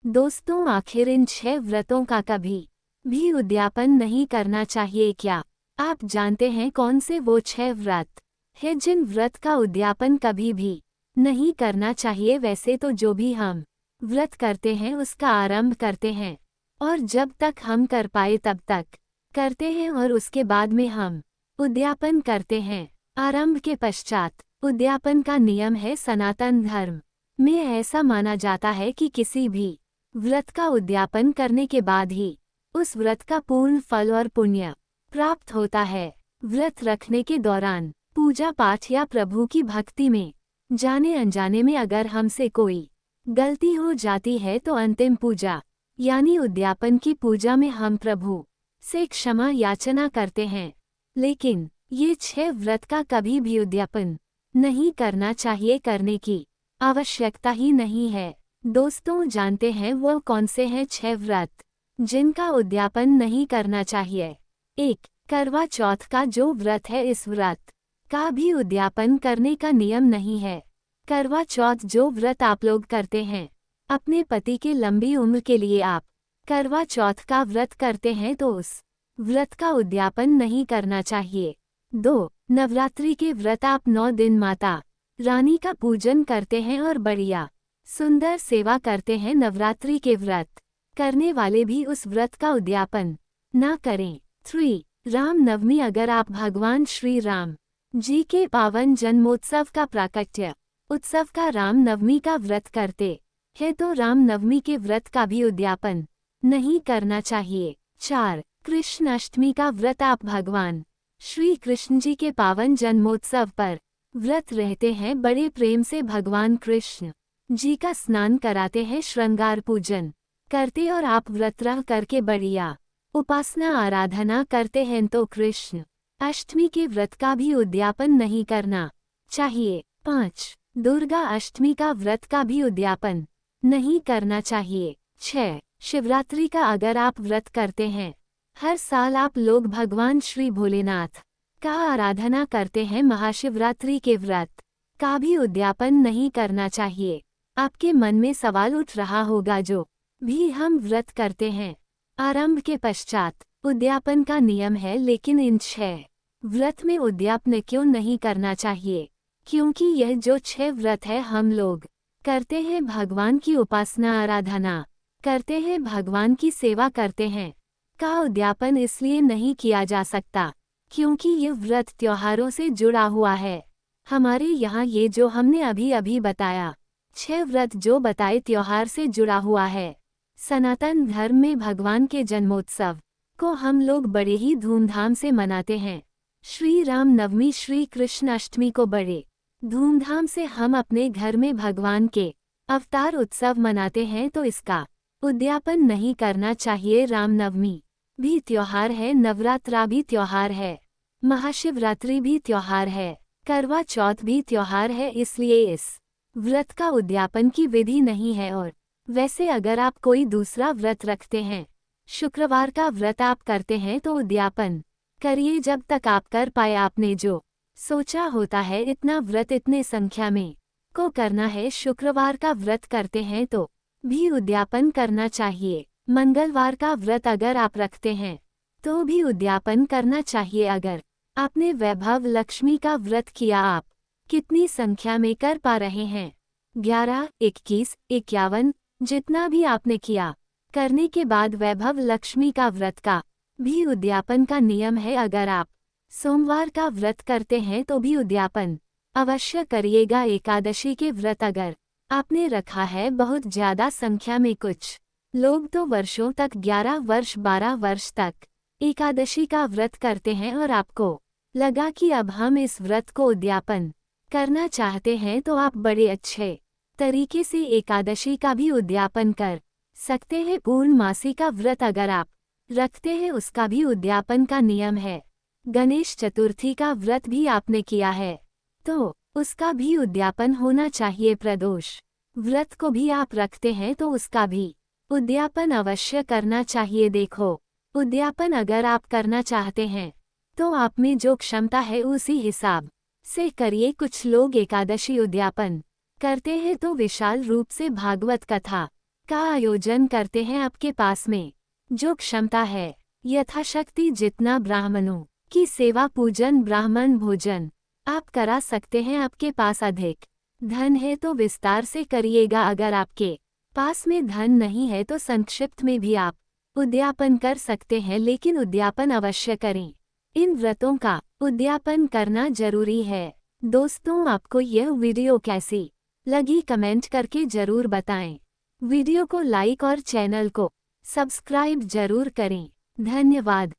दोस्तों, आखिर इन 6 व्रतों का कभी भी उद्यापन नहीं करना चाहिए क्या? आप जानते हैं कौन से वो 6 व्रत हैं जिन व्रत का उद्यापन कभी भी नहीं करना चाहिए? वैसे तो जो भी हम व्रत करते हैं उसका आरंभ करते हैं और जब तक हम कर पाए तब तक करते हैं और उसके बाद में हम उद्यापन करते हैं। आरंभ के पश्चात उद्यापन का नियम है। सनातन धर्म में ऐसा माना जाता है कि किसी भी व्रत का उद्यापन करने के बाद ही उस व्रत का पूर्ण फल और पुण्य प्राप्त होता है। व्रत रखने के दौरान पूजा पाठ या प्रभु की भक्ति में जाने अनजाने में अगर हमसे कोई गलती हो जाती है तो अंतिम पूजा यानी उद्यापन की पूजा में हम प्रभु से क्षमा याचना करते हैं। लेकिन ये 6 व्रत का कभी भी उद्यापन नहीं करना चाहिए, करने की आवश्यकता ही नहीं है। दोस्तों, जानते हैं वो कौन से हैं 6 व्रत जिनका उद्यापन नहीं करना चाहिए? 1. करवा चौथ का जो व्रत है, इस व्रत का भी उद्यापन करने का नियम नहीं है। करवा चौथ जो व्रत आप लोग करते हैं अपने पति के लंबी उम्र के लिए, आप करवा चौथ का व्रत करते हैं तो उस व्रत का उद्यापन नहीं करना चाहिए। 2. नवरात्रि के व्रत आप 9 दिन माता रानी का पूजन करते हैं और बढ़िया सुंदर सेवा करते हैं। नवरात्रि के व्रत करने वाले भी उस व्रत का उद्यापन ना करें। 3. राम नवमी अगर आप भगवान श्री राम जी के पावन जन्मोत्सव का प्राकट्य उत्सव का राम नवमी का व्रत करते हैं तो राम नवमी के व्रत का भी उद्यापन नहीं करना चाहिए। 4. कृष्ण अष्टमी का व्रत आप भगवान श्री कृष्ण जी के पावन जन्मोत्सव पर व्रत रहते हैं, बड़े प्रेम से भगवान कृष्ण जी का स्नान कराते हैं, श्रृंगार पूजन करते और आप व्रत रह करके बढ़िया उपासना आराधना करते हैं तो कृष्ण अष्टमी के व्रत का भी उद्यापन नहीं करना चाहिए। 5. दुर्गा अष्टमी का व्रत का भी उद्यापन नहीं करना चाहिए। 6. शिवरात्रि का अगर आप व्रत करते हैं, हर साल आप लोग भगवान श्री भोलेनाथ का आराधना करते हैं, महाशिवरात्रि के व्रत का भी उद्यापन नहीं करना चाहिए। आपके मन में सवाल उठ रहा होगा, जो भी हम व्रत करते हैं आरंभ के पश्चात उद्यापन का नियम है, लेकिन इन 6 व्रत में उद्यापन क्यों नहीं करना चाहिए? क्योंकि यह जो 6 व्रत है हम लोग करते हैं, भगवान की उपासना आराधना करते हैं, भगवान की सेवा करते हैं, का उद्यापन इसलिए नहीं किया जा सकता क्योंकि ये व्रत त्योहारों से जुड़ा हुआ है। हमारे यहाँ ये जो हमने अभी अभी बताया 6 व्रत जो बताए त्योहार से जुड़ा हुआ है। सनातन धर्म में भगवान के जन्मोत्सव को हम लोग बड़े ही धूमधाम से मनाते हैं। श्री राम नवमी, श्री कृष्ण अष्टमी को बड़े धूमधाम से हम अपने घर में भगवान के अवतार उत्सव मनाते हैं, तो इसका उद्यापन नहीं करना चाहिए। रामनवमी भी त्योहार है, नवरात्रा भी त्योहार है, महाशिवरात्रि भी त्योहार है, करवा चौथ भी त्योहार है, इसलिए इस व्रत का उद्यापन की विधि नहीं है। और वैसे अगर आप कोई दूसरा व्रत रखते हैं, शुक्रवार का व्रत आप करते हैं तो उद्यापन करिए जब तक आप कर पाए। आपने जो सोचा होता है इतना व्रत इतने संख्या में को करना है, शुक्रवार का व्रत करते हैं तो भी उद्यापन करना चाहिए। मंगलवार का व्रत अगर आप रखते हैं तो भी उद्यापन करना चाहिए। अगर आपने वैभव लक्ष्मी का व्रत किया, आप कितनी संख्या में कर पा रहे हैं? 11, 21, 51 जितना भी आपने किया, करने के बाद वैभव लक्ष्मी का व्रत का भी उद्यापन का नियम है। अगर आप सोमवार का व्रत करते हैं तो भी उद्यापन अवश्य करिएगा। एकादशी के व्रत अगर आपने रखा है, बहुत ज्यादा संख्या में, कुछ लोग तो वर्षों तक 11 वर्ष 12 वर्ष तक एकादशी का व्रत करते हैं और आपको लगा कि अब हम इस व्रत को उद्यापन करना चाहते हैं तो आप बड़े अच्छे तरीके से एकादशी का भी उद्यापन कर सकते हैं। पूर्णमासी का व्रत अगर आप रखते हैं उसका भी उद्यापन का नियम है। गणेश चतुर्थी का व्रत भी आपने किया है तो उसका भी उद्यापन होना चाहिए। प्रदोष व्रत को भी आप रखते हैं तो उसका भी उद्यापन अवश्य करना चाहिए। देखो, उद्यापन अगर आप करना चाहते हैं तो आप में जो क्षमता है उसी हिसाब से करिए। कुछ लोग एकादशी उद्यापन करते हैं तो विशाल रूप से भागवत कथा का आयोजन करते हैं आपके पास में जो क्षमता है यथाशक्ति जितना ब्राह्मणों की सेवा पूजन ब्राह्मण भोजन आप करा सकते हैं। आपके पास अधिक धन है तो विस्तार से करिएगा, अगर आपके पास में धन नहीं है तो संक्षिप्त में भी आप उद्यापन कर सकते हैं, लेकिन उद्यापन अवश्य करें। इन व्रतों का उद्यापन करना जरूरी है। दोस्तों, आपको यह वीडियो कैसी लगी कमेंट करके जरूर बताएं। वीडियो को लाइक और चैनल को सब्सक्राइब जरूर करें। धन्यवाद।